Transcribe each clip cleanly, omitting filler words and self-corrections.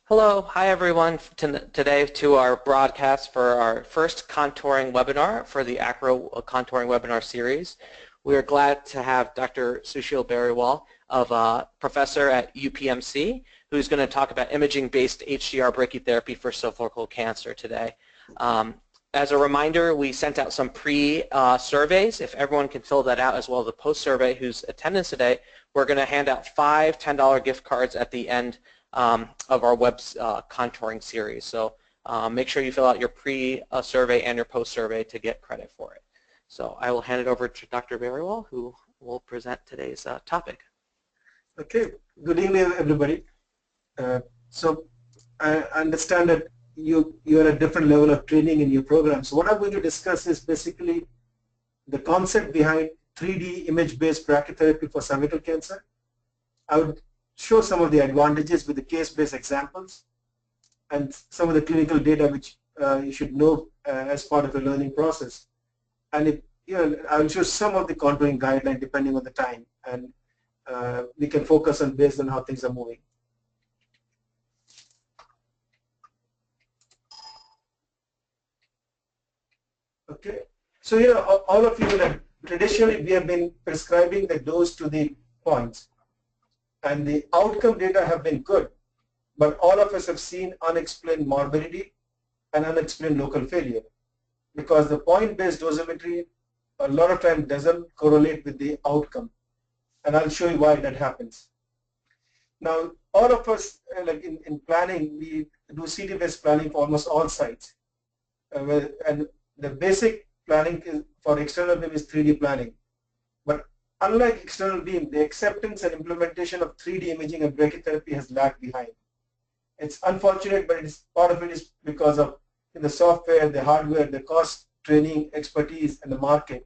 Hello, hi everyone. Today to our broadcast for our first contouring webinar for the ACRO contouring webinar series. We are glad to have Dr. Sushil Beriwal, professor at UPMC, who's going to talk about imaging-based HDR brachytherapy for cervical cancer today. As a reminder, we sent out some pre-surveys. If everyone can fill that out, as well as a post-survey who's attendance today, we're going to hand out 5 $10 gift cards at the end of our web's contouring series. So make sure you fill out your pre-survey and your post-survey to get credit for it. So I will hand it over to Dr. Beriwal, who will present today's topic. Okay, good evening everybody. So I understand that you're at a different level of training in your program. So what I'm going to discuss is basically the concept behind 3D image-based brachytherapy for cervical cancer. I would show some of the advantages with the case-based examples and some of the clinical data which you should know as part of the learning process. And I'll show some of the contouring guidelines depending on the time, and we can focus on based on how things are moving. Okay, so all of you will have, traditionally we have been prescribing the dose to the points, and the outcome data have been good, but all of us have seen unexplained morbidity and unexplained local failure, because the point-based dosimetry a lot of times doesn't correlate with the outcome, and I'll show you why that happens. Now, all of us, like in planning, we do CT-based planning for almost all sites, and the basic planning for external beam is 3D planning. But unlike external beam, the acceptance and implementation of 3D imaging and brachytherapy has lagged behind. It's unfortunate, but part of it is because of the software, the hardware, the cost, training, expertise, and the market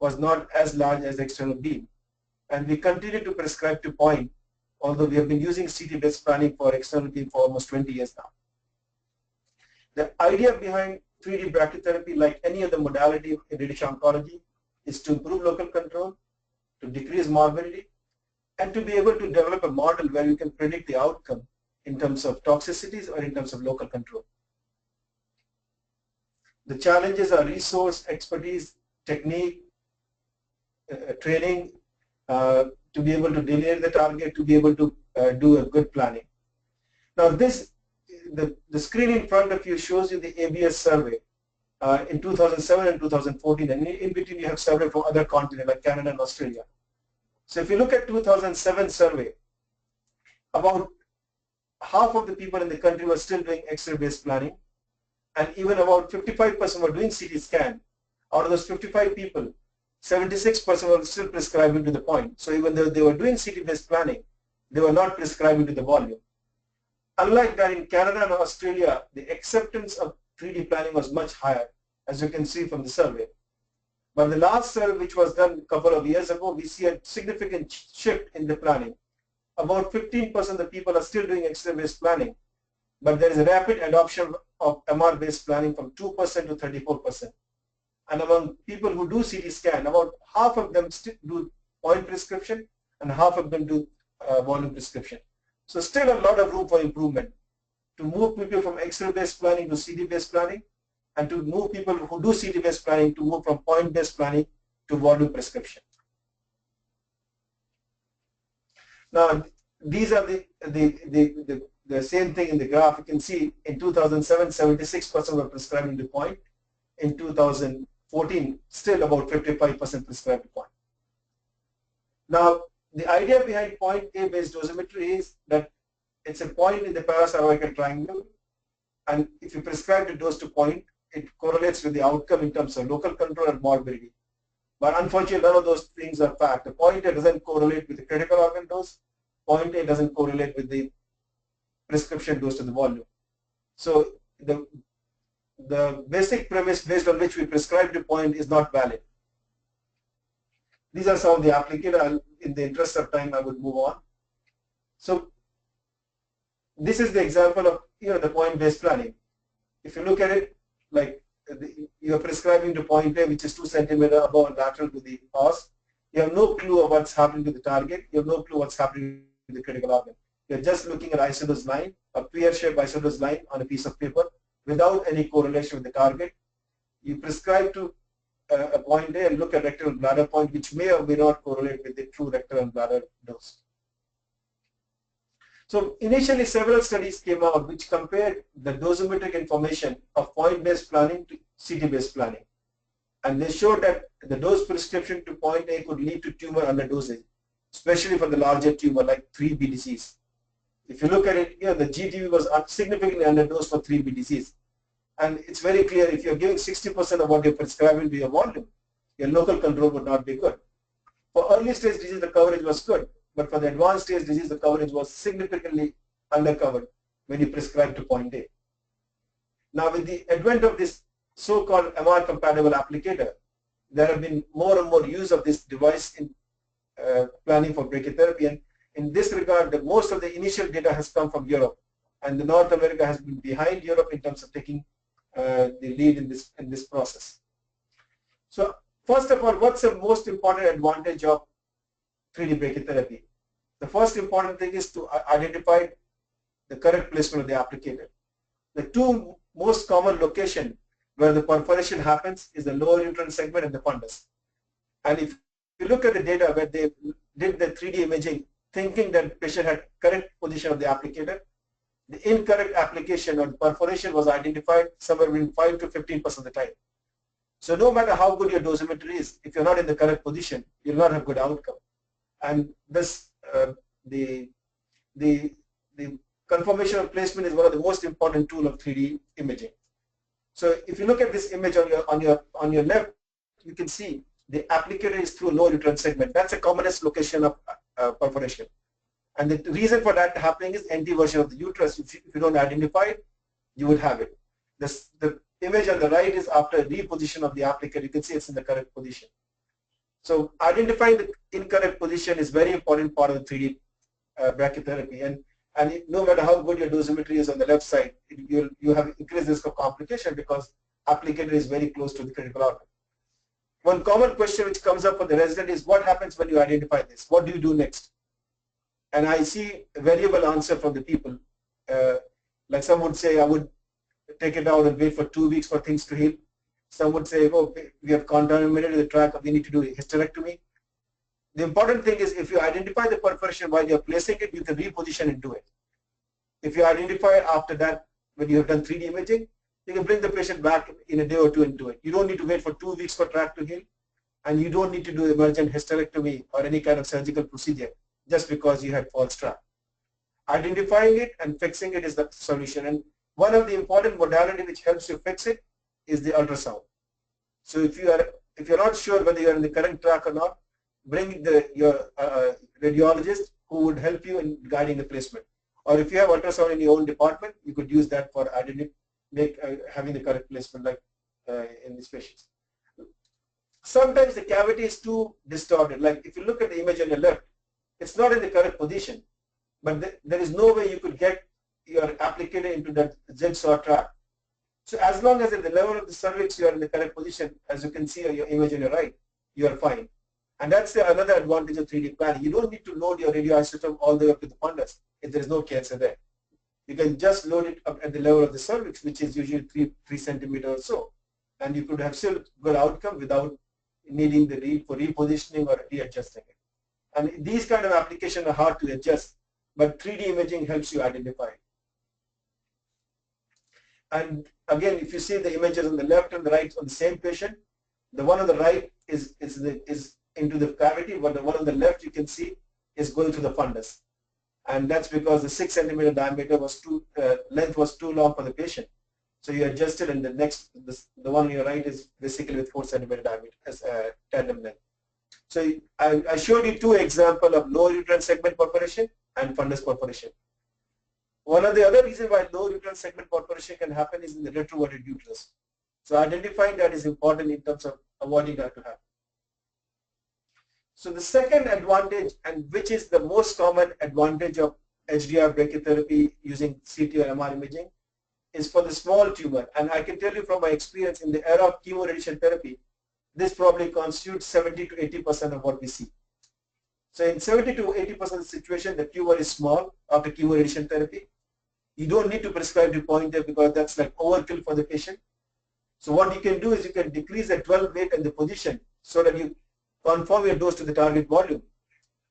was not as large as external beam. And we continue to prescribe to point, although we have been using CT-based planning for external beam for almost 20 years now. The idea behind 3D brachytherapy, like any other modality in radiation oncology, is to improve local control, to decrease morbidity, and to be able to develop a model where you can predict the outcome in terms of toxicities or in terms of local control. The challenges are resource, expertise, technique, training, to be able to delineate the target, to be able to do a good planning. Now the screen in front of you shows you the ABS survey in 2007 and 2014, and in between you have survey from other continents like Canada and Australia. So if you look at 2007 survey, about half of the people in the country were still doing X-ray based planning, and even about 55% were doing CT scan. Out of those 55 people, 76% were still prescribing to the point. So even though they were doing CT based planning, they were not prescribing to the volume. Unlike that, in Canada and Australia, the acceptance of 3D planning was much higher, as you can see from the survey. But the last survey, which was done a couple of years ago, we see a significant shift in the planning. About 15% of the people are still doing X-ray based planning, but there is a rapid adoption of MR based planning from 2% to 34%. And among people who do CT scan, about half of them still do point prescription and half of them do volume prescription. So still a lot of room for improvement to move people from X-ray based planning to CT based planning, and to move people who do CT based planning to move from point based planning to volume prescription. Now these are the same thing in the graph. You can see in 2007, 76% were prescribing to point. In 2014, still about 55% prescribed to point. Now, the idea behind point A based dosimetry is that it's a point in the paracervical triangle, and if you prescribe the dose to point, it correlates with the outcome in terms of local control and morbidity. But unfortunately, none of those things are fact. The point A doesn't correlate with the critical organ dose. Point A doesn't correlate with the prescription dose to the volume. So the basic premise based on which we prescribe the point is not valid. These are some of the applicator. In the interest of time, I would move on. So this is the example of the point-based planning. If you look at it, like you are prescribing to point A, which is 2 centimeters above and lateral to the os. You have no clue of what's happening to the target. You have no clue what's happening to the critical organ. You're just looking at isosceles line, a pear-shaped isosceles line on a piece of paper without any correlation with the target. You prescribe to a point A and look at rectal and bladder point, which may or may not correlate with the true rectal and bladder dose. So initially several studies came out which compared the dosimetric information of point-based planning to CT-based planning. And they showed that the dose prescription to point A could lead to tumor underdosing, especially for the larger tumor like 3B disease. If you look at it here, the GTV was significantly underdosed for 3B disease. And it's very clear, if you're giving 60% of what you're prescribing to your volume, your local control would not be good. For early stage disease, the coverage was good, but for the advanced stage disease, the coverage was significantly undercovered when you prescribe to point A. Now, with the advent of this so-called MR-compatible applicator, there have been more and more use of this device in planning for brachytherapy. And in this regard, most of the initial data has come from Europe, and North America has been behind Europe in terms of taking the lead in this process. So first of all, what's the most important advantage of 3D brachytherapy? The first important thing is to identify the correct placement of the applicator. The two most common locations where the perforation happens is the lower uterine segment and the fundus. And if you look at the data where they did the 3D imaging thinking that the patient had correct position of the applicator, the incorrect application or the perforation was identified somewhere between 5 to 15% of the time. So no matter how good your dosimetry is, if you're not in the correct position, you'll not have good outcome. And this, the confirmation of placement is one of the most important tools of 3D imaging. So if you look at this image on your left, you can see the applicator is through lower uterine segment. That's the commonest location of perforation. And the reason for that happening is anteversion of the uterus. If you don't identify it, you would have it. The image on the right is after reposition of the applicator. You can see it's in the correct position. So identifying the incorrect position is very important part of the 3D brachytherapy. And no matter how good your dosimetry is on the left side, you have increased risk of complication because applicator is very close to the critical organ. One common question which comes up for the resident is, what happens when you identify this? What do you do next? And I see a variable answer from the people. Like some would say, I would take it out and wait for 2 weeks for things to heal. Some would say, oh, we have contaminated the tract, we need to do a hysterectomy. The important thing is, if you identify the perforation while you're placing it, you can reposition and do it. If you identify it after that, when you have done 3D imaging, you can bring the patient back in a day or two and do it. You don't need to wait for 2 weeks for tract to heal, and you don't need to do emergent hysterectomy or any kind of surgical procedure just because you had false tract. Identifying it and fixing it is the solution. And one of the important modality which helps you fix it is the ultrasound. So if you're not sure whether you're in the correct track or not, bring your radiologist who would help you in guiding the placement. Or if you have ultrasound in your own department, you could use that for having the correct placement, like in these patients. Sometimes the cavity is too distorted. Like if you look at the image on your left, it's not in the correct position, but there is no way you could get your applicator into that jigsaw track. So as long as at the level of the cervix you are in the correct position, as you can see on your image on your right, you are fine. And that's another advantage of 3D planning. You don't need to load your radioisotope all the way up to the fundus if there is no cancer there. You can just load it up at the level of the cervix, which is usually 3 centimeters or so. And you could have still good outcome without needing the need for repositioning or readjusting it. And these kind of applications are hard to adjust, but 3D imaging helps you identify it. And again, if you see the images on the left and the right on the same patient, the one on the right is into the cavity, but the one on the left you can see is going through the fundus. And that's because the 6 centimeter diameter was length was too long for the patient. So you adjusted, and the one on your right is basically with 4 centimeter diameter as tandem length. So I showed you 2 examples of lower uterine segment perforation and fundus perforation. One of the other reasons why lower uterine segment perforation can happen is in the retroverted uterus. So identifying that is important in terms of avoiding that to happen. So the second advantage, and which is the most common advantage of HDR brachytherapy using CT or MR imaging, is for the small tumor. And I can tell you from my experience in the era of chemoradiation therapy, this probably constitutes 70 to 80% of what we see. So in 70 to 80% of the situation, the tumor is small after chemo radiation therapy. You don't need to prescribe the point A because that's like overkill for the patient. So what you can do is you can decrease the 12 weight and the position so that you conform your dose to the target volume.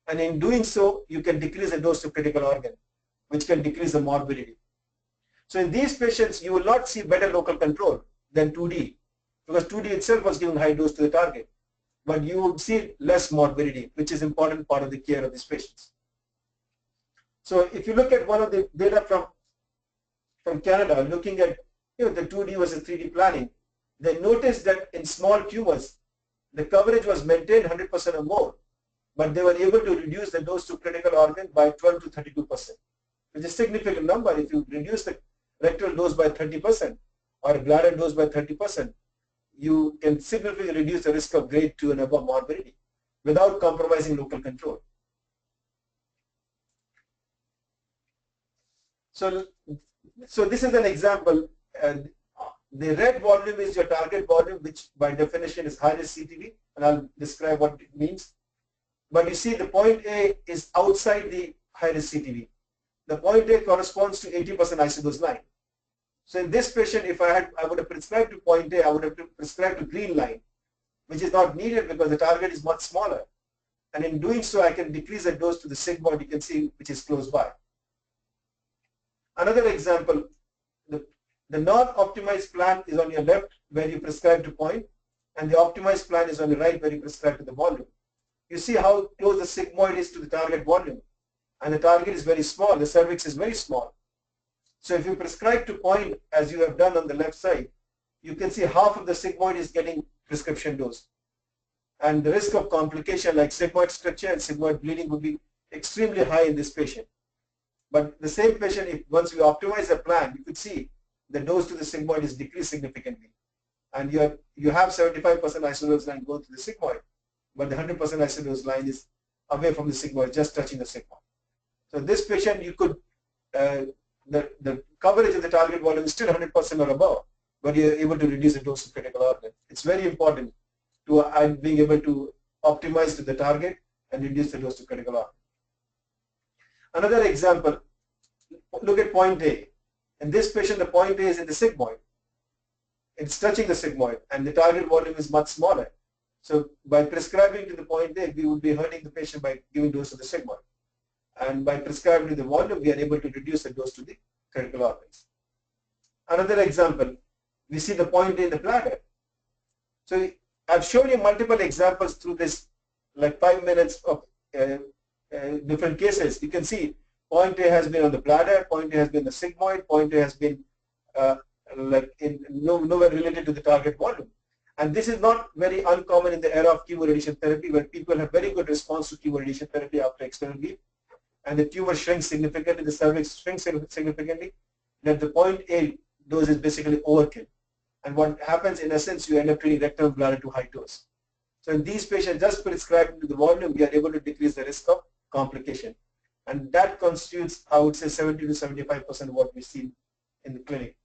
And in doing so, you can decrease the dose to critical organ, which can decrease the morbidity. So in these patients, you will not see better local control than 2D because 2D itself was giving high dose to the target. But you would see less morbidity, which is important part of the care of these patients. So if you look at one of the data from Canada, looking at the 2D versus 3D planning, they noticed that in small tumors, the coverage was maintained 100% or more, but they were able to reduce the dose to critical organ by 12 to 32%, which is a significant number. If you reduce the rectal dose by 30% or bladder dose by 30%, you can significantly reduce the risk of grade 2 and above morbidity without compromising local control. So this is an example. The red volume is your target volume, which by definition is high-risk CTV, and I'll describe what it means. But you see the point A is outside the high-risk CTV. The point A corresponds to 80% isodose line. So in this patient, if I would have prescribed to point A, I would have prescribed to green line, which is not needed because the target is much smaller. And in doing so, I can decrease the dose to the sigmoid, you can see, which is close by. Another example, the non-optimized plan is on your left where you prescribe to point, and the optimized plan is on the right where you prescribe to the volume. You see how close the sigmoid is to the target volume, and the target is very small, the cervix is very small. So if you prescribe to point, as you have done on the left side, you can see half of the sigmoid is getting prescription dose. And the risk of complication like sigmoid structure and sigmoid bleeding would be extremely high in this patient. But the same patient, if once we optimize the plan, you could see the dose to the sigmoid is decreased significantly. And you have 75% isodose line going to the sigmoid, but the 100% isodose line is away from the sigmoid, just touching the sigmoid. So this patient, you could, the coverage of the target volume is still 100% or above, but you're able to reduce the dose of critical organ. It's very important to being able to optimize to the target and reduce the dose to critical organ. Another example, look at point A. In this patient, the point A is in the sigmoid. It's touching the sigmoid, and the target volume is much smaller. So by prescribing to the point A, we would be hurting the patient by giving dose to the sigmoid. And by prescribing to the volume, we are able to reduce the dose to the critical organs. Another example, we see the point A in the bladder. So I've shown you multiple examples through this, like 5 minutes of different cases. You can see point A has been on the bladder, point A has been the sigmoid, point A has been nowhere related to the target volume. And this is not very uncommon in the era of chemo radiation therapy, where people have very good response to chemo radiation therapy after external beam, and the tumor shrinks significantly, the cervix shrinks significantly, that the point A dose is basically overkill. And what happens, in essence, you end up treating rectal bladder to high dose. So in these patients, just prescribing to the volume, we are able to decrease the risk of complication. And that constitutes, I would say, 70 to 75% of what we see in the clinic.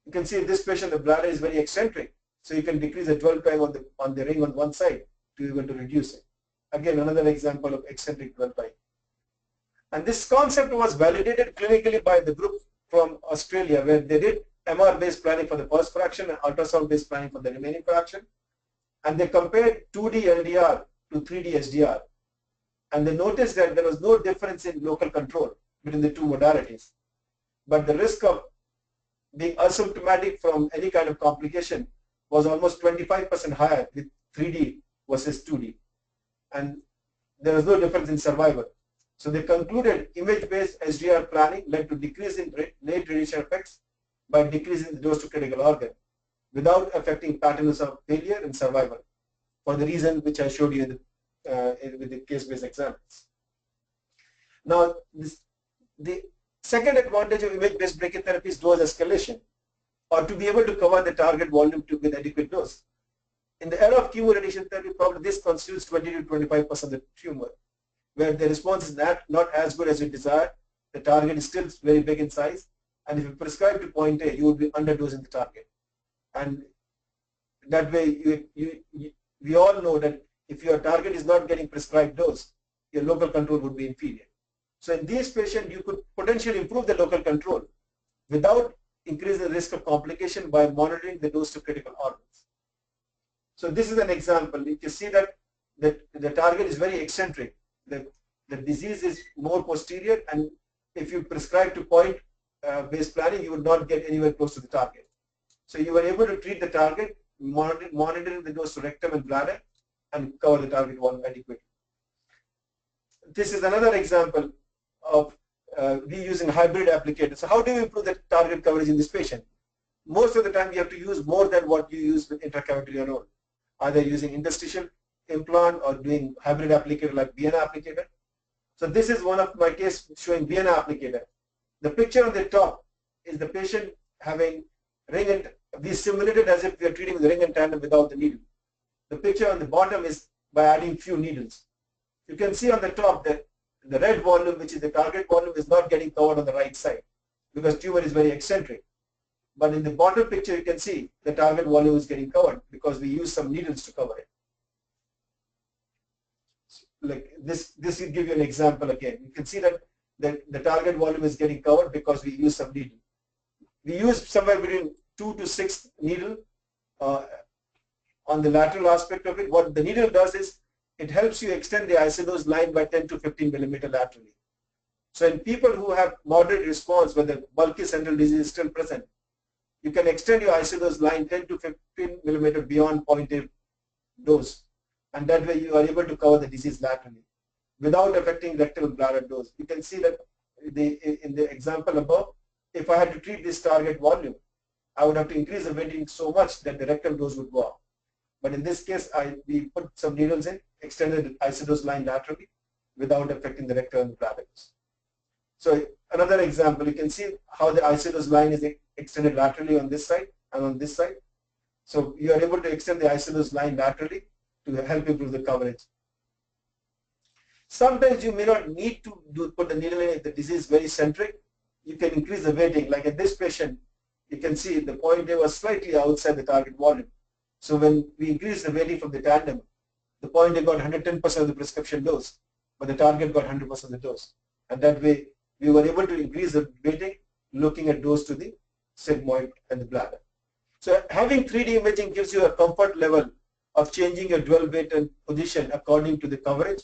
You can see in this patient, the bladder is very eccentric. So you can decrease the dwell time on the ring on one side to be able to reduce it. Again, another example of eccentric dwell time. And this concept was validated clinically by the group from Australia, where they did MR-based planning for the first fraction and ultrasound-based planning for the remaining fraction. And they compared 2D LDR to 3D SDR. And they noticed that there was no difference in local control between the two modalities. But the risk of being asymptomatic from any kind of complication was almost 25% higher with 3D versus 2D. And there was no difference in survival. So they concluded image-based SDR planning led to decrease in late radiation effects by decreasing the dose to critical organ without affecting patterns of failure and survival, for the reason which I showed you with the case-based examples. Now, the second advantage of image-based brachytherapy is dose escalation, or to be able to cover the target volume with adequate dose. In the era of chemo radiation therapy, probably this constitutes 20 to 25% of the tumor, where the response is not as good as you desire. The target is still very big in size, and if you prescribe to point A, you will be underdosing the target. And that way, we all know that if your target is not getting prescribed dose, your local control would be inferior. So in these patients, you could potentially improve the local control without increasing the risk of complication by monitoring the dose to critical organs. So this is an example. You can see that the target is very eccentric. The disease is more posterior, and if you prescribe to point-based planning, you would not get anywhere close to the target. So you were able to treat the target, monitoring the dose to rectum and bladder, and cover the target volume adequately. This is another example of we using hybrid applicator. So how do you improve the target coverage in this patient? Most of the time you have to use more than what you use with intracavitary alone, either using interstitial implant or doing hybrid applicator like Vienna applicator. So this is one of my case showing Vienna applicator. The picture on the top is the patient having ring, and we simulated as if we are treating with ring and tandem without the needle. The picture on the bottom is by adding few needles. You can see on the top that the red volume, which is the target volume, is not getting covered on the right side because tumor is very eccentric. But in the bottom picture, you can see the target volume is getting covered because we use some needles to cover it. Like this will give you an example again. You can see that the target volume is getting covered because we use some needle. We use somewhere between 2 to 6 needle on the lateral aspect of it. What the needle does is it helps you extend the isodose line by 10 to 15 millimeter laterally. So in people who have moderate response where the bulky central disease is still present, you can extend your isodose line 10 to 15 millimeter beyond point A dose. And that way you are able to cover the disease laterally without affecting rectal and bladder dose. You can see that in the example above, if I had to treat this target volume, I would have to increase the weighting so much that the rectal dose would go up. But in this case, we put some needles in, extended the isodose line laterally without affecting the rectal and bladder dose. So another example, you can see how the isodose line is extended laterally on this side and on this side. So you are able to extend the isodose line laterally to help improve the coverage. Sometimes you may not need to put the needle in if the disease is very centric. You can increase the weighting. Like in this patient, you can see the point A was slightly outside the target volume. So when we increase the weighting from the tandem, the point A got 110% of the prescription dose, but the target got 100% of the dose. And that way, we were able to increase the weighting looking at dose to the sigmoid and the bladder. So having 3D imaging gives you a comfort level of changing your dwell weight and position according to the coverage,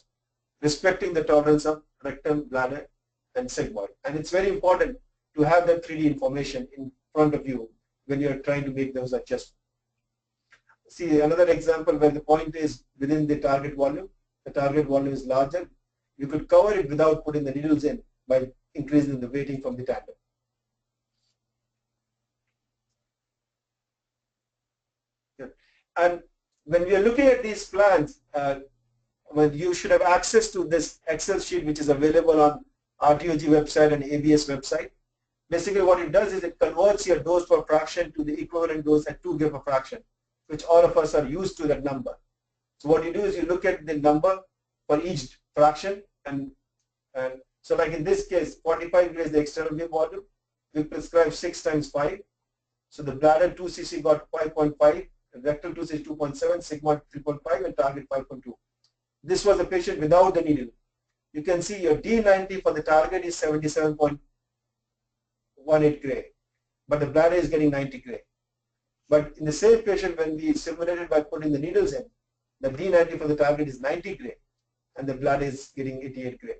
respecting the tolerance of rectum, bladder, and sigmoid. And it's very important to have that 3D information in front of you when you're trying to make those adjustments. See another example where the point is within the target volume is larger. You could cover it without putting the needles in by increasing the weighting from the tandem. Yeah. And when we are looking at these plans, well, you should have access to this Excel sheet which is available on RTOG website and ABS website. Basically what it does is it converts your dose per fraction to the equivalent dose at 2 Gray per fraction, which all of us are used to that number. So what you do is you look at the number for each fraction, and so like in this case, 45 Gray is the external wave volume. We prescribe 6 times 5. So the bladder 2 cc got 5.5, rectal 2 cc 2.7, sigmoid 3.5, and target 5.2. This was the patient without the needle. You can see your D90 for the target is 77.18 Gray, but the bladder is getting 90 Gray. But in the same patient, when we simulated by putting the needles in, the D90 for the target is 90 Gray, and the bladder is getting 88 Gray.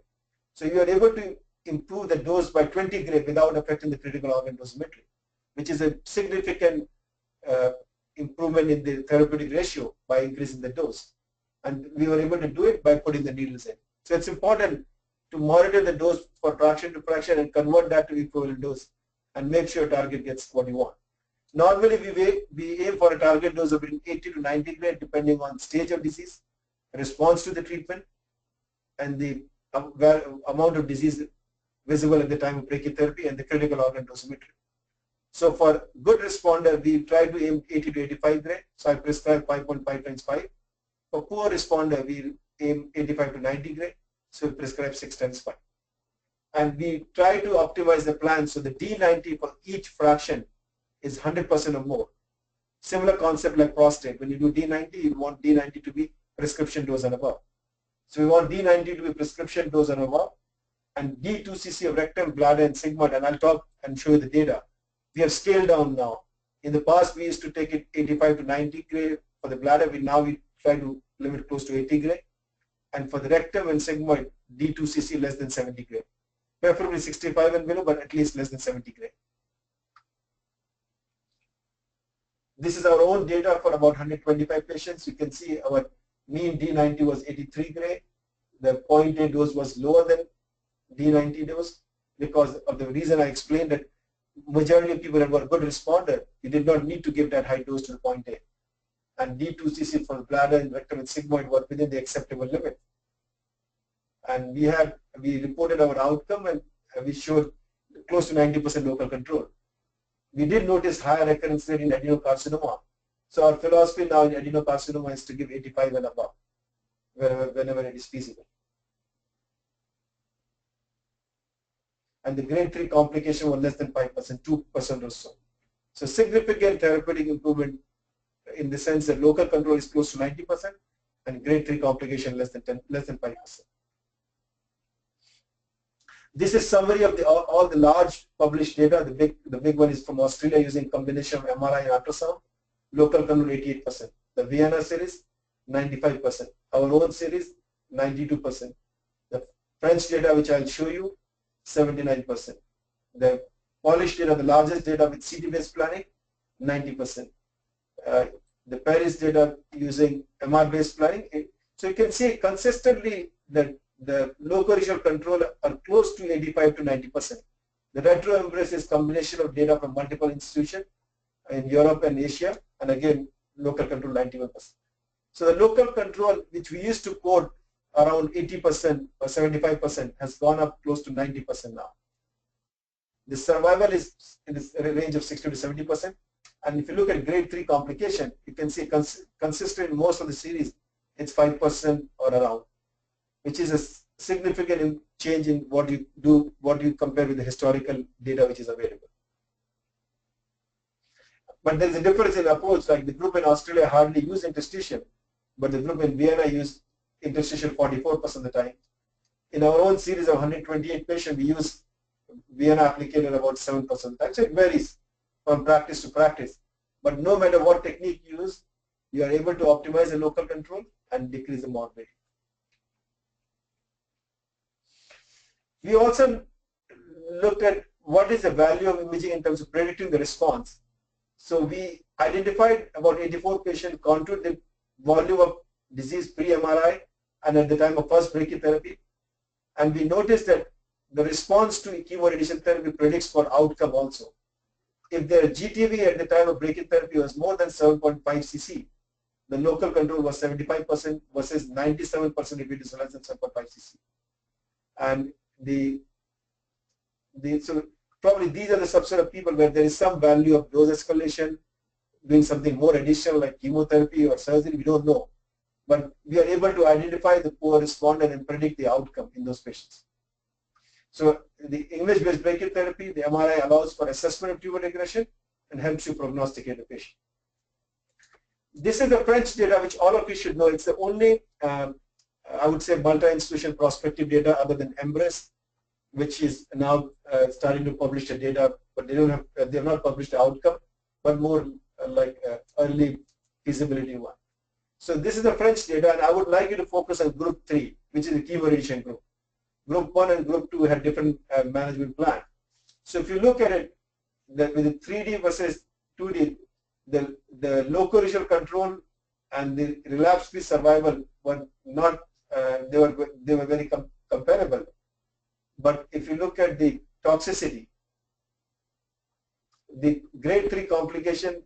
So you are able to improve the dose by 20 Gray without affecting the critical organ dosimetry, which is a significant improvement in the therapeutic ratio by increasing the dose. And we were able to do it by putting the needles in. So it's important to monitor the dose for fraction to fraction and convert that to equivalent dose and make sure target gets what you want. Normally we aim for a target dose of between 80 to 90 Gray depending on stage of disease, response to the treatment, and the amount of disease visible at the time of brachytherapy and the critical organ dosimetry. So for good responder, we try to aim 80 to 85 Gray. So I prescribe 5.5 times 5. For poor responder, we aim 85 to 90 Gray. So we prescribe 6 times 5. And we try to optimize the plan so the D90 for each fraction is 100% or more. Similar concept like prostate. When you do D90, you want D90 to be prescription dose and above. So we want D90 to be prescription dose and above, and D2cc of rectum, bladder, and sigmoid, and I'll talk and show you the data. We have scaled down now. In the past, we used to take it 85 to 90 gray. For the bladder, we try to limit close to 80 gray. And for the rectum and sigmoid, D2cc less than 70 gray. Preferably 65 and below, but at least less than 70 gray. This is our own data for about 125 patients. You can see our mean D90 was 83 gray. The 0.8 dose was lower than D90 dose because of the reason I explained, that majority of people that were a good responder, you did not need to give that high dose to the 0.8. And D2cc for the bladder and rectum and sigmoid were within the acceptable limit. And we reported our outcome, and we showed close to 90% local control. We did notice higher recurrence rate in adenocarcinoma. So our philosophy now in adenocarcinoma is to give 85 and above whenever it is feasible. And the grade 3 complication was less than 5%, 2% or so. So significant therapeutic improvement in the sense that local control is close to 90% and grade 3 complication less than 5%. This is summary of all the large published data. The big one is from Australia using combination of MRI and ultrasound. Local control 88%. The Vienna series 95%. Our own series 92%. The French data, which I'll show you, 79%. The Polish data, the largest data with CT-based planning, 90%. The Paris data using MR-based planning. So you can see consistently that the local regional control are close to 85 to 90%. The retro embrace is combination of data from multiple institutions in Europe and Asia, and again local control 91%. So the local control, which we used to quote around 80% or 75%, has gone up close to 90% now. The survival is in the range of 60 to 70%. And if you look at grade 3 complication, you can see consistent in most of the series, it's 5% or around, which is a significant change in what you compare with the historical data which is available. But there is a difference in approach, like the group in Australia hardly used interstitial, but the group in Vienna used interstitial 44% of the time. In our own series of 128 patients, we use Vienna applicator about 7% of the time. So it varies from practice to practice. But no matter what technique you use, you are able to optimize the local control and decrease the morbidity. We also looked at what is the value of imaging in terms of predicting the response. So we identified about 84 patients contoured the volume of disease pre-MRI and at the time of first brachytherapy. And we noticed that the response to chemoradiation therapy predicts for outcome also. If their GTV at the time of brachytherapy was more than 7.5 cc, the local control was 75% versus 97% if it is less than 7.5 cc. And so probably these are the subset of people where there is some value of dose escalation, doing something more additional like chemotherapy or surgery, we don't know. But we are able to identify the poor responder and predict the outcome in those patients. So the English-based brachytherapy, the MRI allows for assessment of tumor regression and helps you prognosticate the patient. This is the French data which all of you should know. It's the only, I would say, multi-institution prospective data other than Embrace, which is now starting to publish the data, but they have not published the outcome, but more like early feasibility one. So this is the French data, and I would like you to focus on group 3, which is the chemoradiation group. Group 1 and group 2 had different management plan. So if you look at it, with the 3D versus 2D, the local regional control and the relapse-free survival were not, they were very comparable. But if you look at the toxicity, the grade 3 complication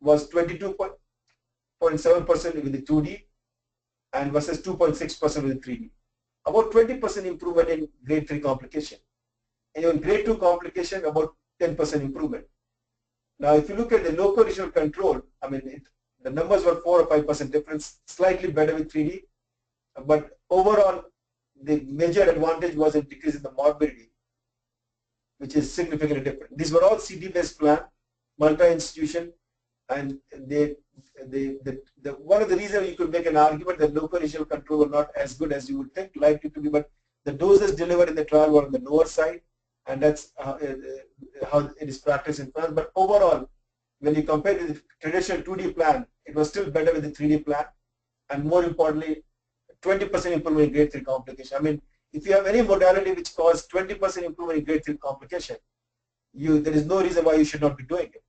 was 22.7% with the 2D and versus 2.6% with the 3D. About 20% improvement in grade 3 complication. And in grade 2 complication, about 10% improvement. Now, if you look at the local regional control, I mean, the numbers were 4 or 5% difference, slightly better with 3D. But overall, the major advantage was a decrease in the morbidity, which is significantly different. These were all CT-based plan, multi-institution, and one of the reasons you could make an argument that local regional control were not as good as you would think likely to be, but the doses delivered in the trial were on the lower side, and that's how it is practiced in France. But overall, when you compare it with the traditional 2D plan, it was still better with the 3D plan, and more importantly, 20% improvement in grade 3 complication. I mean, if you have any modality which causes 20% improvement in grade 3 complication, there is no reason why you should not be doing it.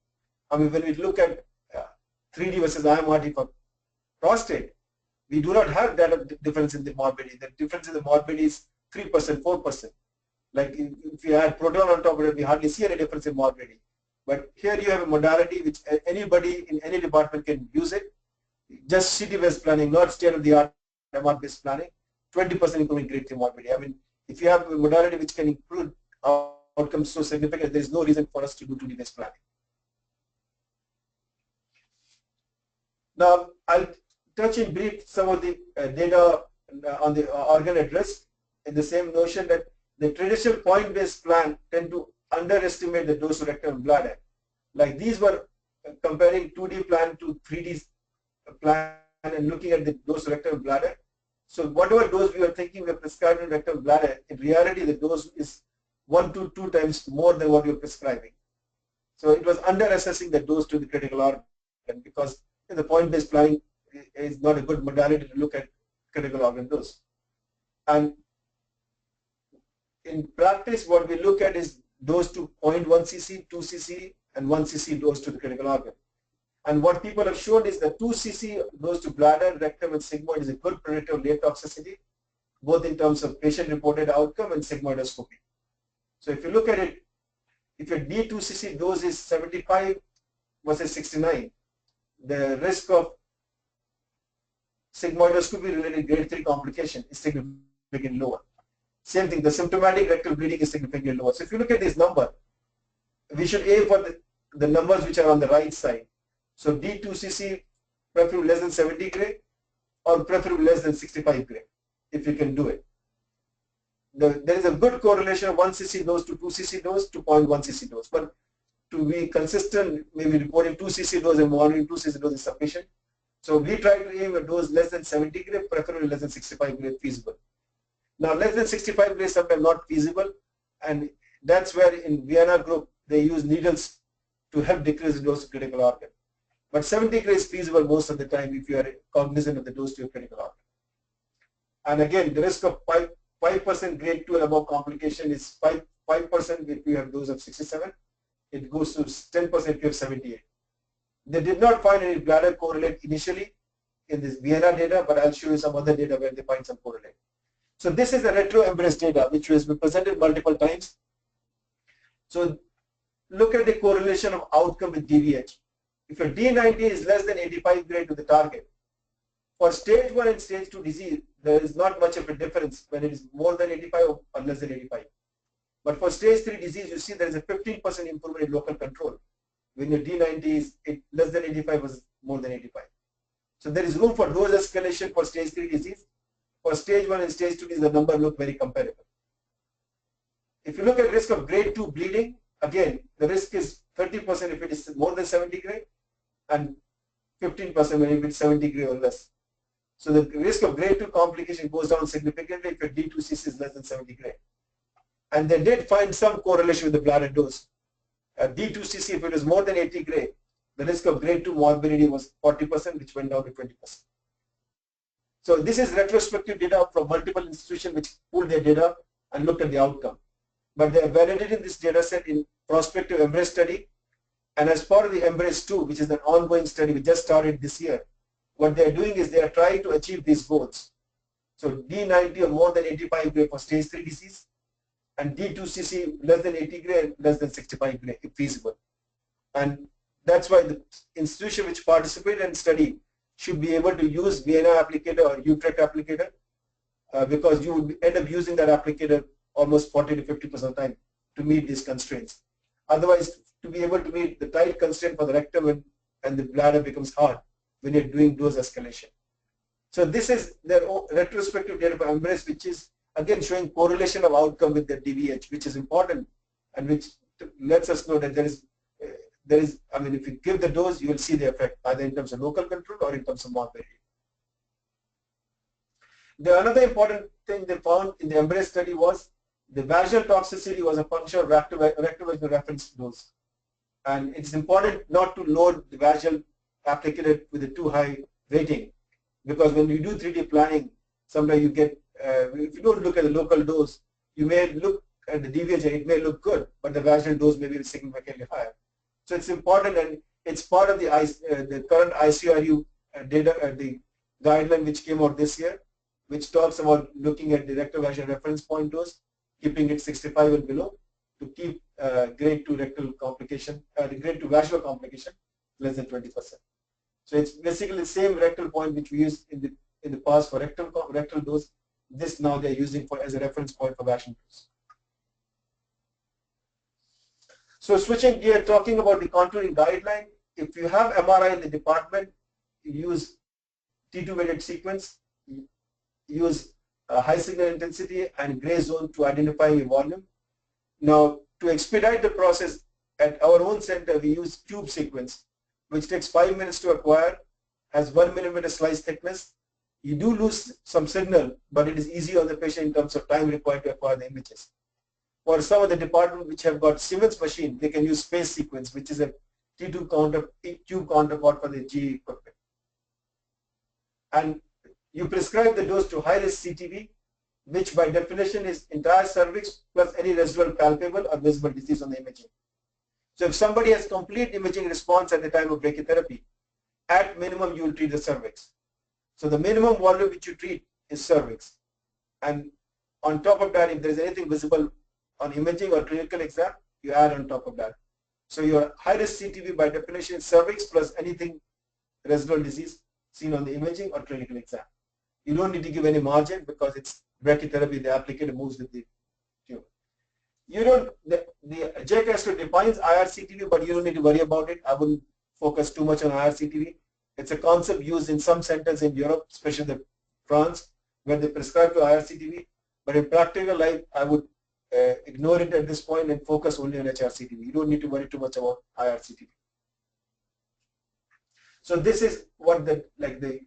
I mean, when we look at 3D versus IMRT for prostate, we do not have that difference in the morbidity. The difference in the morbidity is 3%, 4%. Like if you add proton on top of it, we hardly see any difference in morbidity. But here you have a modality which anybody in any department can use it. Just CT-based planning, not state-of-the-art MR-based planning, 20% improvement in grade 3 morbidity. I mean, if you have a modality which can improve outcomes so significant, there is no reason for us to do 2D-based planning. Now, I'll touch in brief some of the data on the organ at risk in the same notion that the traditional point-based plan tend to underestimate the dose of rectum and bladder. Like these were comparing 2D plan to 3D plan and looking at the dose of rectum and bladder. So whatever dose we were thinking we were prescribing in rectum and bladder, in reality the dose is 1 to 2 times more than what we were prescribing. So it was underassessing the dose to the critical organ because the point-based planning is not a good modality to look at critical organ dose. And in practice, what we look at is dose to 0.1 cc, 2 cc, and 1 cc dose to the critical organ. And what people have shown is that 2 cc dose to bladder, rectum, and sigmoid is a good predictor of late toxicity, both in terms of patient-reported outcome and sigmoidoscopy. So if you look at it, if your D2 cc dose is 75 versus 69, the risk of sigmoidoscopy-related grade 3 complication is significantly lower. Same thing, the symptomatic rectal bleeding is significantly lower. So if you look at this number, we should aim for the numbers which are on the right side. So D2cc preferably less than 70 gray or preferably less than 65 gray, if you can do it. There is a good correlation of 1 cc dose to 2 cc dose to 0.1 cc dose. But to be consistent, maybe reporting 2 cc dose and monitoring 2 cc dose is sufficient. So we try to aim a dose less than 70 gray, preferably less than 65 gray feasible. Now less than 65 gray is sometimes not feasible, and that's where in Vienna group they use needles to help decrease the dose of critical organ. But 70 gray is feasible most of the time if you are cognizant of the dose to your critical organ. And again, the risk of 5% grade 2 and above complication is 5% if you have dose of 67. It goes to 10% if you have 78. They did not find any bladder correlate initially in this Vienna data, but I'll show you some other data where they find some correlate. So this is the retro-embrace data, which has been presented multiple times. So look at the correlation of outcome with DVH. If your D90 is less than 85 grade to the target, for stage 1 and stage 2 disease, there is not much of a difference when it is more than 85 or less than 85. But for stage 3 disease, you see there is a 15% improvement in local control when your D90 is less than 85 versus more than 85. So there is room for dose escalation for stage 3 disease. For stage 1 and stage 2 disease, the number look very comparable. If you look at risk of grade 2 bleeding, again, the risk is 30% if it is more than 70 gray and 15% when it is 70 gray or less. So the risk of grade 2 complication goes down significantly if your D2cc is less than 70 gray. And they did find some correlation with the bladder dose. D2cc, if it is more than 80 gray, the risk of grade 2 morbidity was 40%, which went down to 20%. So this is retrospective data from multiple institutions which pulled their data and looked at the outcome. But they are validating this data set in prospective EMBRACE study. And as part of the EMBRACE 2, which is an ongoing study we just started this year, what they are doing is they are trying to achieve these goals. So D90 or more than 85 gray for stage 3 disease, and D2cc less than 80 gray and less than 65 gray if feasible. And that's why the institution which participate and study should be able to use Vienna applicator or Utrecht applicator because you would end up using that applicator almost 40 to 50% of the time to meet these constraints. Otherwise, to be able to meet the tight constraint for the rectum and the bladder becomes hard when you're doing dose escalation. So this is their retrospective data for EMBRACE, which is again showing correlation of outcome with the DVH, which is important and which lets us know that there is, I mean, if you give the dose, you will see the effect either in terms of local control or in terms of morbidity. The another important thing they found in the EMBRACE study was the vaginal toxicity was a function of rectal vaginal reference dose. And it's important not to load the vaginal applicator with a too high rating, because when you do 3D planning, sometimes you get, if you don't look at the local dose, you may look at the deviation, it may look good, but the vaginal dose may be significantly higher. So it's important, and it's part of the current ICRU data, the guideline which came out this year, which talks about looking at the rectal vaginal reference point dose, keeping it 65 and below to keep grade 2 rectal complication, the grade 2 vaginal complication less than 20%. So it's basically the same rectal point which we used in the past for rectal dose. This now they're using for as a reference point for vaginal dose. So switching gear, talking about the contouring guideline, if you have MRI in the department, use T2 weighted sequence, use high signal intensity and gray zone to identify your volume. Now, to expedite the process, at our own center, we use tube sequence, which takes 5 minutes to acquire, has 1 millimeter slice thickness. You do lose some signal, but it is easy on the patient in terms of time required to acquire the images. For some of the departments which have got Siemens machine, they can use space sequence, which is a T2 tube counterpart for the GE equipment. And you prescribe the dose to high-risk CTV, which by definition is entire cervix plus any residual palpable or visible disease on the imaging. So if somebody has complete imaging response at the time of brachytherapy, at minimum you will treat the cervix. So the minimum volume which you treat is cervix. And on top of that, if there is anything visible on imaging or clinical exam, you add on top of that. So your high-risk CTV by definition is cervix plus anything residual disease seen on the imaging or clinical exam. You don't need to give any margin because it's brachytherapy, the applicator moves with the tube. You don't, the JCASTRO defines IRCTV, but you don't need to worry about it. I wouldn't focus too much on IRCTV. It's a concept used in some centers in Europe, especially France, where they prescribe to IRCTV. But in practical life, I would ignore it at this point and focus only on HRCTV. You don't need to worry too much about IRCTV. So this is what the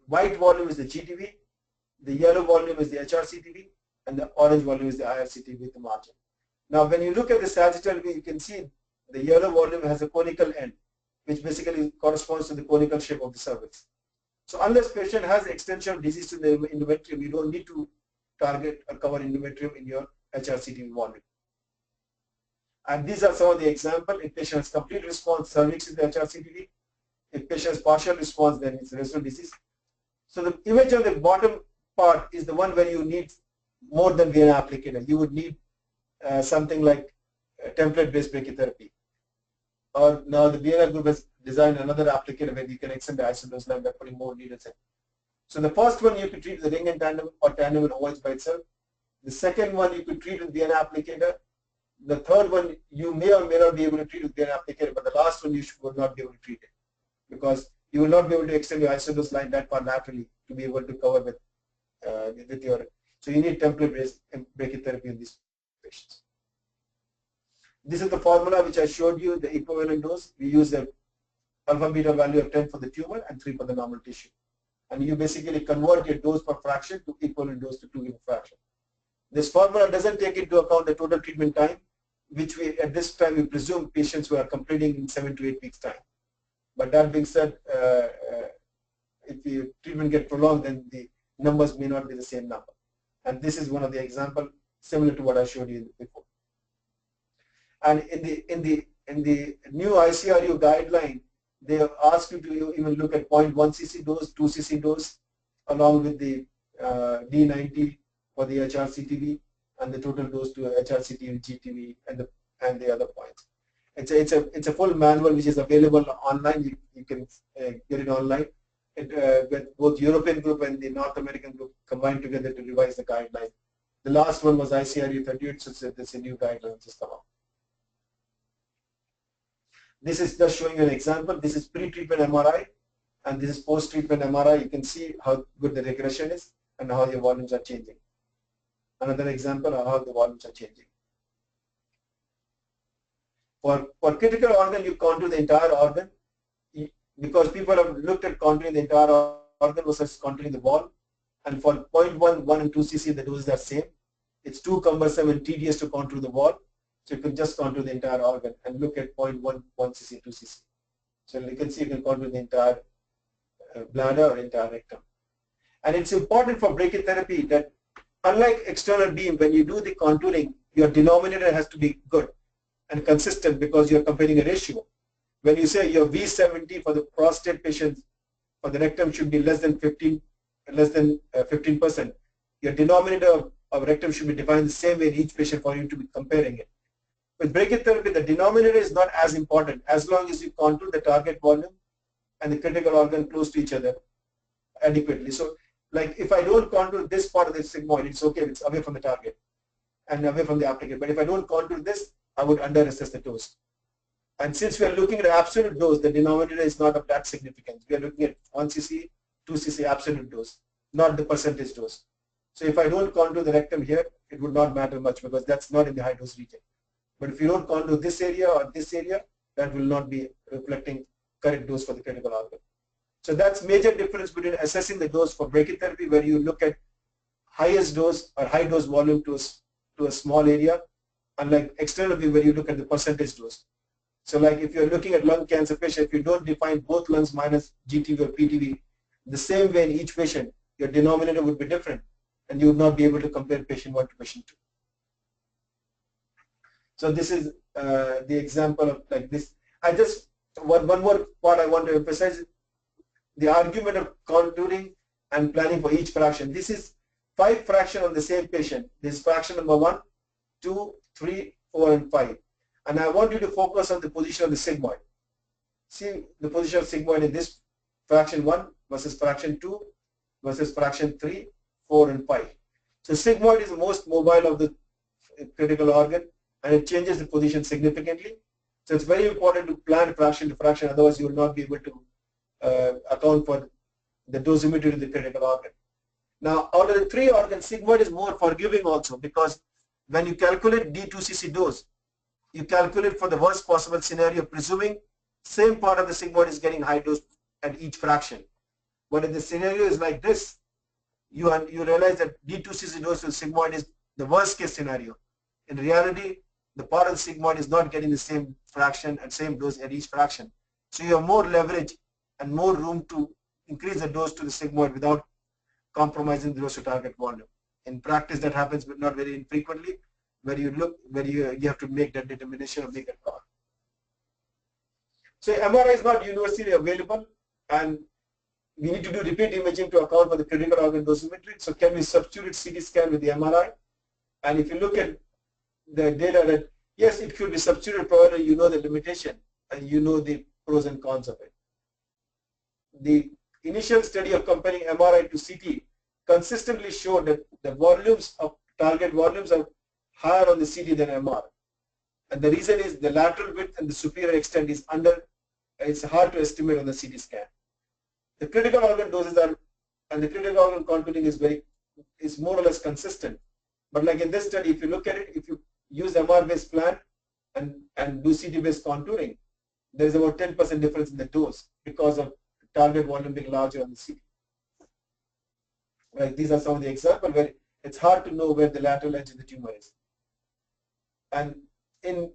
white volume is the GTV, the yellow volume is the HRCTV, and the orange volume is the IRCTV with the margin. Now, when you look at the sagittal view, you can see the yellow volume has a conical end, which basically corresponds to the conical shape of the cervix. So unless patient has extension of disease to the endometrium, you don't need to target or cover endometrium in your HRCTV volume. And these are some of the examples. If patient has complete response, cervix is the HRCTV. If patient has partial response, then it's residual disease. So the image on the bottom part is the one where you need more than VNA applicator. You would need something like template-based brachytherapy. Or now the VNA group has designed another applicator where you can extend the isodose line by putting more needles in. So the first one you could treat with the ring in tandem or tandem with OH by itself. The second one you could treat with VNA applicator. The third one you may or may not be able to treat with VNA applicator, but the last one you will not be able to treat it because you will not be able to extend your isodose line that far laterally to be able to cover with your. So you need template-based brachytherapy in these patients. This is the formula which I showed you, the equivalent dose. We use the alpha beta value of 10 for the tumor and 3 for the normal tissue. And you basically convert your dose per fraction to equivalent dose to 2 given fraction. This formula doesn't take into account the total treatment time, which we at this time we presume patients who are completing in 7 to 8 weeks time. But that being said, if the treatment gets prolonged, then the numbers may not be the same number. And this is one of the examples similar to what I showed you before. And in the new ICRU guideline, they ask you to even look at 0.1 cc dose, 2 cc dose, along with the D90 for the HRCTV and the total dose to HRCTV, GTV, and the other points. It's a full manual which is available online. You can get it online. With both European group and the North American group combined together to revise the guideline. The last one was ICRU 38, so there's a new guideline which has come out. This is just showing you an example. This is pre-treatment MRI, and this is post-treatment MRI. You can see how good the regression is and how your volumes are changing. Another example of how the volumes are changing. For critical organ, you contour the entire organ because people have looked at contouring the entire organ versus contouring the wall. And for 0.1, 1 and 2 cc, the doses are same. It's too cumbersome and tedious to contour the wall. So you can just contour the entire organ and look at 0.1, 1 cc, 2 cc. So you can see you can contour the entire bladder or entire rectum. And it's important for brachytherapy that unlike external beam, when you do the contouring, your denominator has to be good and consistent because you're comparing a ratio. When you say your V70 for the prostate patients, for the rectum should be less than 15%, your denominator of rectum should be defined the same way in each patient for you to be comparing it. With brachytherapy, the denominator is not as important as long as you contour the target volume and the critical organ close to each other adequately. So, like if I don't contour this part of the sigmoid, it's okay, it's away from the target and away from the applicator. But if I don't contour this, I would under-assess the dose. And since we are looking at absolute dose, the denominator is not of that significance. We are looking at 1 cc, 2 cc absolute dose, not the percentage dose. So if I don't contour the rectum here, it would not matter much because that's not in the high dose region. But if you don't contour this area or this area, that will not be reflecting correct dose for the critical organ. So that's major difference between assessing the dose for brachytherapy, where you look at highest dose or high dose volume to a small area, unlike external view where you look at the percentage dose. So like if you're looking at lung cancer patient, if you don't define both lungs minus GTV or PTV, the same way in each patient, your denominator would be different and you would not be able to compare patient 1 to patient 2. So this is the example of like this. I just, one more part I want to emphasize, the argument of contouring and planning for each fraction. This is 5 fractions on the same patient. This is fraction number 1, 2, 3, 4, and 5. And I want you to focus on the position of the sigmoid. See the position of sigmoid in this fraction 1 versus fraction 2 versus fraction 3, 4, and 5. So sigmoid is the most mobile of the critical organ and it changes the position significantly. So it's very important to plan fraction to fraction, otherwise you will not be able to account for the dosimetry of the critical organ. Now, out of the 3 organs, sigmoid is more forgiving also because when you calculate D2cc dose, you calculate for the worst possible scenario, presuming same part of the sigmoid is getting high dose at each fraction. But if the scenario is like this, you realize that D2cc dose with sigmoid is the worst case scenario. In reality, the part of the sigmoid is not getting the same fraction and same dose at each fraction. So you have more leverage and more room to increase the dose to the sigmoid without compromising the dose to target volume. In practice, that happens, but not very infrequently, where you have to make that determination or make a call. So MRI is not universally available, and we need to do repeat imaging to account for the critical organ dosimetry. So can we substitute CT scan with the MRI? And if you look at the data, that yes, it could be substituted provided you know the limitation and you know the pros and cons of it. The initial study of comparing MRI to CT consistently showed that the volumes of target volumes are higher on the CT than MR. And the reason is the lateral width and the superior extent is it's hard to estimate on the CT scan. The critical organ doses are, and the critical organ contouring is more or less consistent. But like in this study, if you look at it, if you use MR-based plan and do CT-based contouring, there is about 10% difference in the dose because of target volume being larger on the CT. Right, these are some of the examples where it's hard to know where the lateral edge of the tumor is. And in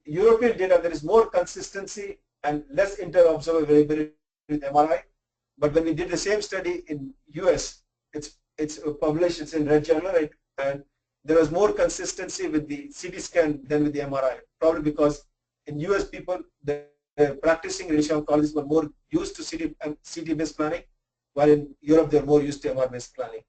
European data, there is more consistency and less inter-observer variability with MRI. But when we did the same study in US, it's published, it's in Red Journal, right? And there was more consistency with the CT scan than with the MRI, probably because in US people, the practicing radiation oncologists were more used to CT-based planning, while in Europe they're more used to MR-based planning.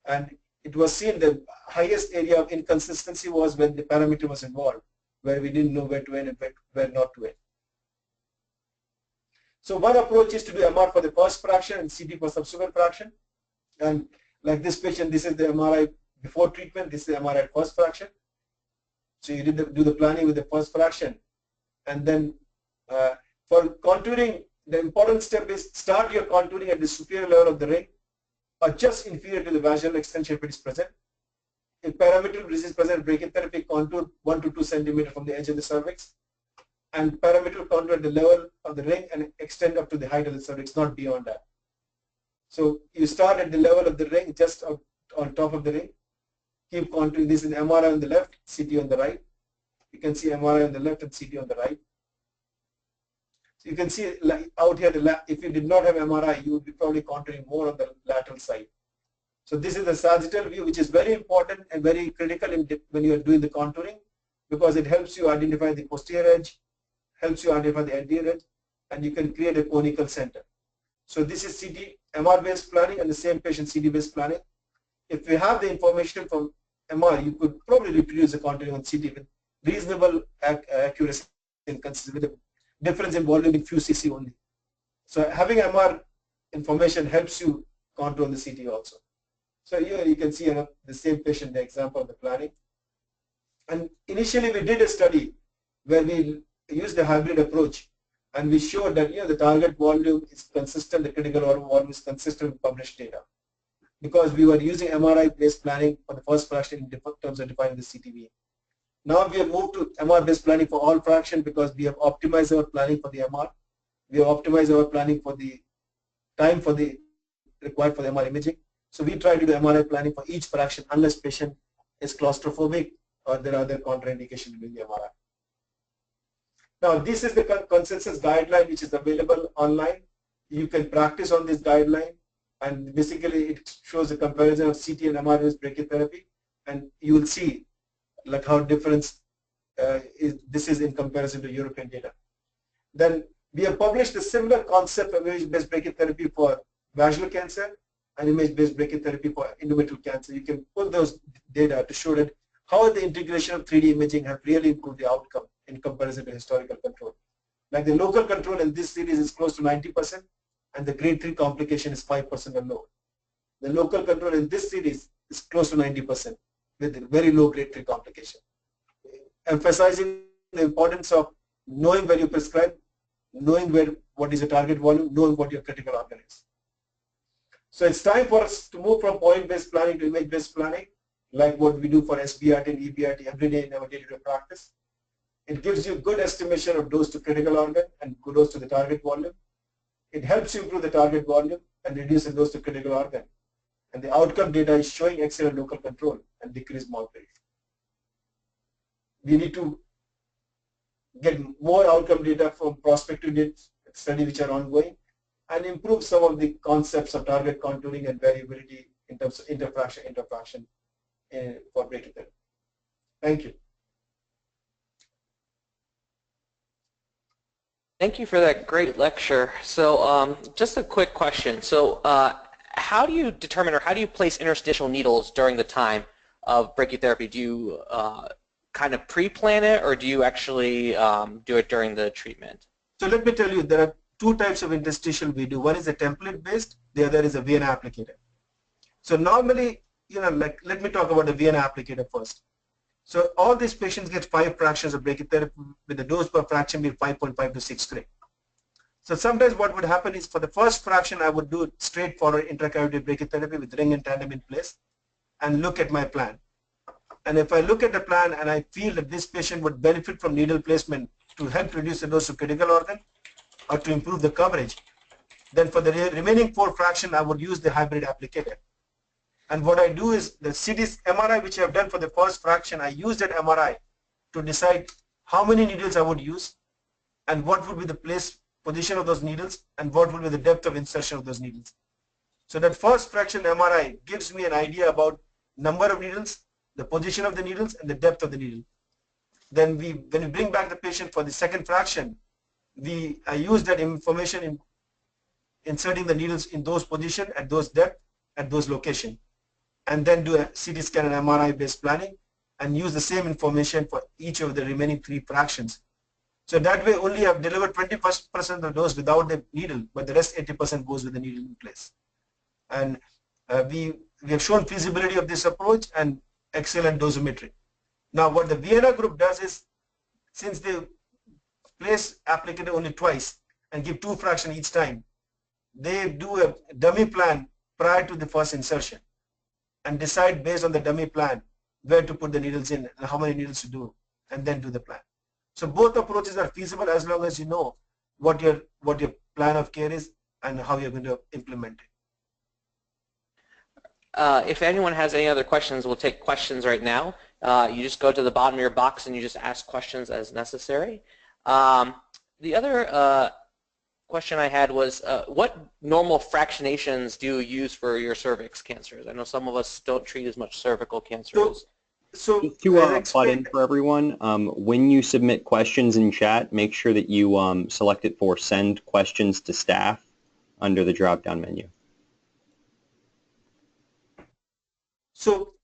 And it was seen the highest area of inconsistency was when the parameter was involved, where we didn't know where to end and where not to end. So one approach is to do MR for the first fraction and CT for subsequent fraction. And like this patient, this is the MRI before treatment, this is the MRI first fraction. So you do the planning with the first fraction. And then for contouring, the important step is start your contouring at the superior level of the ring or just inferior to the vaginal extension if it is present. If parametric bridge is present, brachytherapy contour 1 to 2 centimeters from the edge of the cervix and parameter contour at the level of the ring and extend up to the height of the cervix, not beyond that. So you start at the level of the ring, just on top of the ring. Keep contouring. This is MRI on the left, CT on the right. You can see MRI on the left and CT on the right. So you can see out here, if you did not have MRI, you would be probably contouring more on the lateral side. So this is the sagittal view, which is very important and very critical when you are doing the contouring, because it helps you identify the posterior edge, helps you identify the anterior edge, and you can create a conical center. So this is CT, MR-based planning, and the same patient CT-based planning. If you have the information from MR, you could probably reproduce the contouring on CT with reasonable accuracy and consistency, with a difference in volume in few cc only. So having MR information helps you contour on the CT also. So here you can see the same patient, the example of the planning. And initially we did a study where we used the hybrid approach, and we showed that the target volume is consistent, the critical volume is consistent with published data, because we were using MRI-based planning for the first fraction in terms of defining the CTV. Now we have moved to MR-based planning for all fraction, because we have optimized our planning for the MR. We have optimized our planning for the time required for the MR imaging. So we try to do MRI planning for each fraction unless patient is claustrophobic or there are other contraindications in the MRI. Now this is the consensus guideline which is available online. You can practice on this guideline, and basically it shows a comparison of CT and MR-based brachytherapy, and you will see like how different this is in comparison to European data. Then we have published a similar concept of image-based brachytherapy for vaginal cancer and image-based brachytherapy for endometrial cancer. You can pull those data to show that how the integration of 3D imaging have really improved the outcome in comparison to historical control. Like the local control in this series is close to 90%, and the grade 3 complication is 5% or lower. The local control in this series is close to 90% with very low grade 3 complication, emphasizing the importance of knowing where you prescribe, knowing what is the target volume, knowing what your critical organ is. So it's time for us to move from point-based planning to image-based planning, like what we do for SBRT and EBRT every day in our day-to-day practice. It gives you good estimation of dose to critical organ and good dose to the target volume. It helps you improve the target volume and reduce the dose to critical organ. And the outcome data is showing excellent local control and decreased mortality. We need to get more outcome data from prospective studies which are ongoing, and improve some of the concepts of target contouring and variability in terms of interfraction for brachytherapy. Thank you. Thank you for that great lecture. So just a quick question. So how do you determine, or how do you place interstitial needles during the time of brachytherapy? Do you kind of pre-plan it, or do you actually do it during the treatment? So let me tell you, there are two types of interstitial we do. One is a template-based, the other is a Vienna applicator. So normally, let me talk about the Vienna applicator first. So all these patients get 5 fractions of brachytherapy with the dose per fraction being 5.5 to 6 gray. So sometimes what would happen is, for the first fraction, I would do straightforward intracavity brachytherapy with ring and tandem in place and look at my plan. And if I look at the plan and I feel that this patient would benefit from needle placement to help reduce the dose of critical organ or to improve the coverage, then for the remaining 4 fraction, I would use the hybrid applicator. And what I do is, the MRI which I have done for the first fraction, I use that MRI to decide how many needles I would use and what would be the position of those needles and what would be the depth of insertion of those needles. So that first fraction MRI gives me an idea about number of needles, the position of the needles, and the depth of the needle. Then when we bring back the patient for the second fraction, I use that information in inserting the needles in those positions, at those depth, at those location, and then do a CT scan and MRI based planning and use the same information for each of the remaining 3 fractions. So that way only I've delivered 20% of the dose without the needle, but the rest 80% goes with the needle in place. And we have shown feasibility of this approach and excellent dosimetry. Now what the Vienna group does is, since they place applicator only twice and give 2 fractions each time, they do a dummy plan prior to the first insertion and decide based on the dummy plan where to put the needles in and how many needles to do, and then do the plan. So both approaches are feasible as long as you know what your plan of care is and how you're going to implement it. If anyone has any other questions, we'll take questions right now. You just go to the bottom of your box and you just ask questions as necessary. The other question I had was, what normal fractionations do you use for your cervix cancers? I know some of us don't treat as much cervical cancers. So just to butt in for everyone, when you submit questions in chat, make sure that you select it for send questions to staff under the drop-down menu. So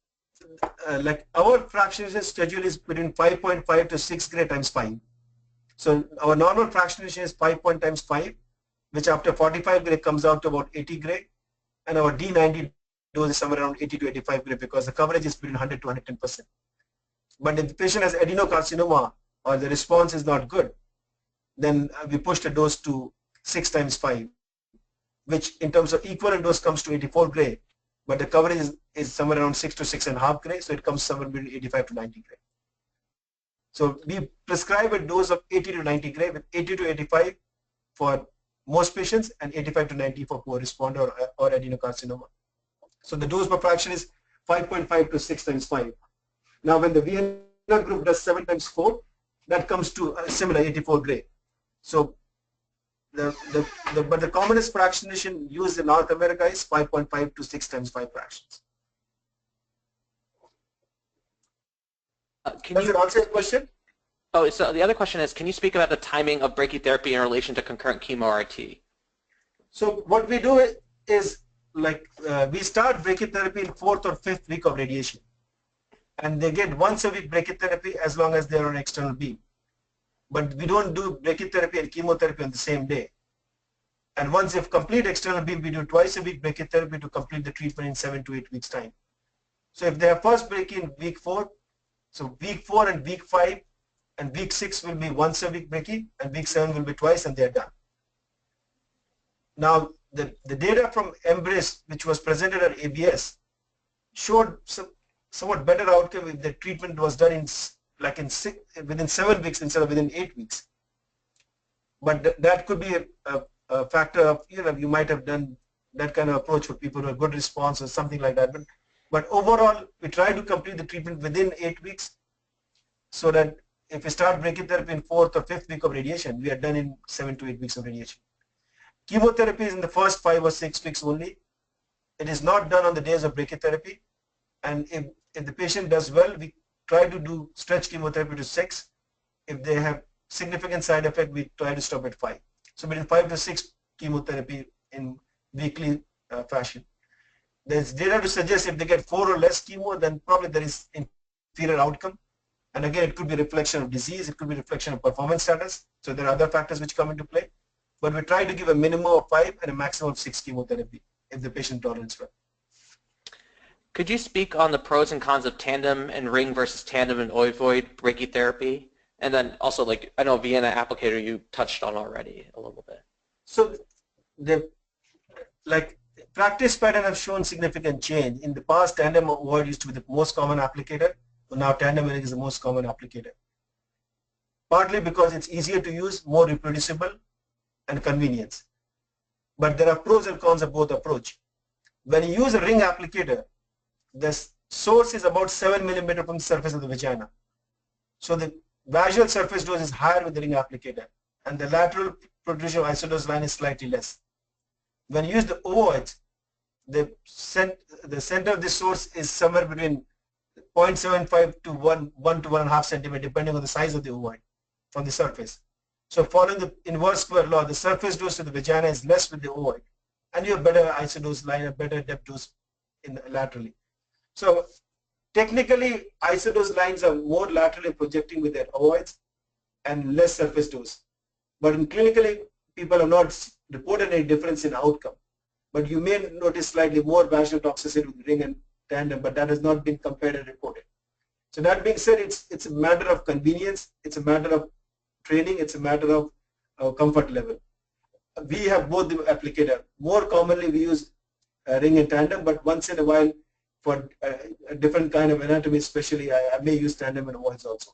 like our fractionation schedule is between 5.5 to 6 gray times 5. So our normal fractionation is 5 times 5, which after 45 gray comes out to about 80 gray, and our D90 dose is somewhere around 80 to 85 gray because the coverage is between 100 to 110%. But if the patient has adenocarcinoma or the response is not good, then we push the dose to 6 times 5, which in terms of equivalent dose comes to 84 gray, but the coverage is somewhere around 6 to 6.5 gray, so it comes somewhere between 85 to 90 gray. So we prescribe a dose of 80 to 90 gray with 80 to 85 for most patients and 85 to 90 for poor responder or adenocarcinoma. So the dose per fraction is 5.5 to 6 times 5. Now when the Vienna group does 7 times 4, that comes to a similar 84 gray. So but the commonest fractionation used in North America is 5.5 to 6 times 5 fractions. Does it answer your question? Oh, so the other question is, can you speak about the timing of brachytherapy in relation to concurrent chemo-RT? So what we do is like we start brachytherapy in 4th or 5th week of radiation, and they get once a week brachytherapy as long as they're on external beam. But we don't do brachytherapy and chemotherapy on the same day. And once they've complete external beam, we do twice a week brachytherapy to complete the treatment in 7 to 8 weeks time. So if they have first brachy in week 4, so week 4 and week 5 and week 6 will be once a week brachy, and week 7 will be twice, and they're done. Now the data from Embrace, which was presented at ABS, showed somewhat better outcome if the treatment was done within 7 weeks instead of within 8 weeks. But that could be a factor of, you might have done that kind of approach for people who have good response or something like that. But overall, we try to complete the treatment within 8 weeks, so that if we start brachytherapy in 4th or 5th week of radiation, we are done in 7 to 8 weeks of radiation. Chemotherapy is in the first 5 or 6 weeks only. It is not done on the days of brachytherapy. And if the patient does well, we try to do stretch chemotherapy to 6. If they have significant side effect, we try to stop at 5. So between 5 to 6 chemotherapy in weekly fashion. There's data to suggest if they get 4 or less chemo, then probably there is inferior outcome. And again, it could be a reflection of disease, it could be a reflection of performance status. So there are other factors which come into play. But we try to give a minimum of 5 and a maximum of 6 chemotherapy if the patient tolerates well. Could you speak on the pros and cons of tandem and ring versus tandem and ovoid brachytherapy? And then also, like, I know Vienna applicator you touched on already a little bit. So practice pattern have shown significant change. In the past, tandem ovoid used to be the most common applicator, but now tandem ring is the most common applicator. Partly because it's easier to use, more reproducible, and convenience. But there are pros and cons of both approach. When you use a ring applicator, the source is about 7 millimeters from the surface of the vagina. So the vaginal surface dose is higher with the ring applicator, and the lateral protrusion of isodose line is slightly less. When you use the ovoids, the center of the source is somewhere between 0.75 to 1 to 1.5 centimeter, depending on the size of the ovoid from the surface. So following the inverse square law, the surface dose to the vagina is less with the ovoid, and you have better isodose line, a better depth dose laterally. So technically, isodose lines are more laterally projecting with their ovoids and less surface dose. But clinically, people have not reported any difference in outcome. But you may notice slightly more vaginal toxicity with ring and tandem, but that has not been compared and reported. So that being said, it's a matter of convenience, it's a matter of training, it's a matter of comfort level. We have both the applicator. More commonly, we use ring and tandem, but once in a while, for a different kind of anatomy, especially, I may use tandem and ovoids also.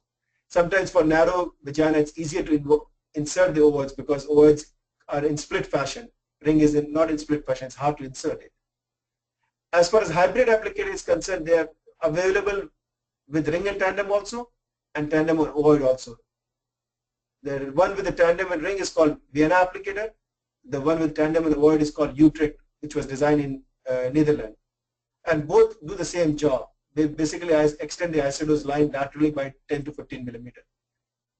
Sometimes for narrow vagina, it's easier to insert the ovoids because ovoids are in split fashion. Ring is not in split fashion. It's hard to insert it. As far as hybrid applicator is concerned, they are available with ring and tandem also, and tandem and ovoid also. The one with the tandem and ring is called Vienna applicator. The one with tandem and ovoid is called Utrecht, which was designed in Netherlands. And both do the same job. They basically extend the isodose line laterally by 10 to 15 millimeter.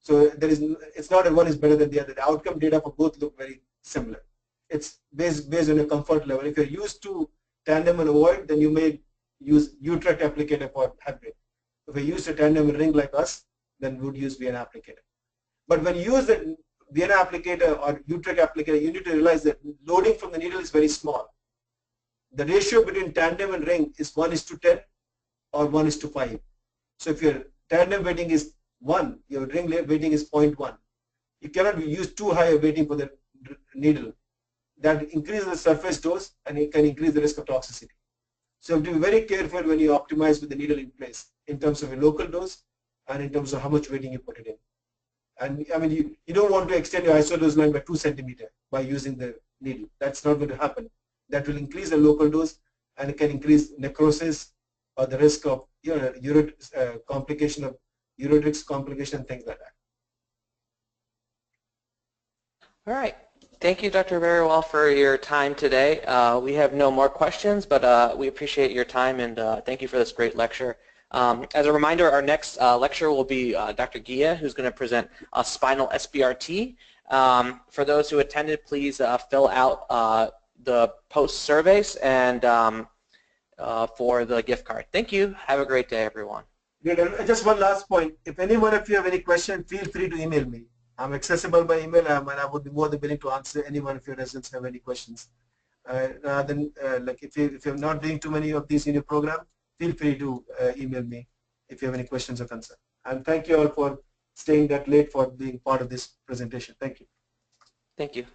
So it's not that one is better than the other. The outcome data for both look very similar. It's based on your comfort level. If you're used to tandem and ovoid, then you may use Utrecht applicator for hybrid. If you use a tandem and ring like us, then we would use Vienna applicator. But when you use the Vienna applicator or Utrecht applicator, you need to realize that loading from the needle is very small. The ratio between tandem and ring is 1:10 or 1:5. So if your tandem weighting is 1, your ring weighting is 0.1. You cannot use too high a weighting for the needle. That increases the surface dose and it can increase the risk of toxicity. So you have to be very careful when you optimize with the needle in place in terms of a local dose and in terms of how much weighting you put it in. And I mean, you don't want to extend your isodose line by 2 centimeters by using the needle. That's not going to happen. That will increase the local dose and it can increase necrosis or the risk of complication of ureterics complication, things like that. All right. Thank you, Dr. Beriwal, for your time today. We have no more questions, but we appreciate your time and thank you for this great lecture. As a reminder, our next lecture will be Dr. Gia, who's going to present spinal SBRT. For those who attended, please fill out the post surveys and for the gift card. Thank you. Have a great day, everyone. Good. And just one last point. If any one of you have any questions, feel free to email me. I'm accessible by email, and I would be more than willing to answer any one of your residents have any questions. Like if you're not doing too many of these in your program, feel free to email me if you have any questions or concerns. And thank you all for staying that late for being part of this presentation. Thank you. Thank you.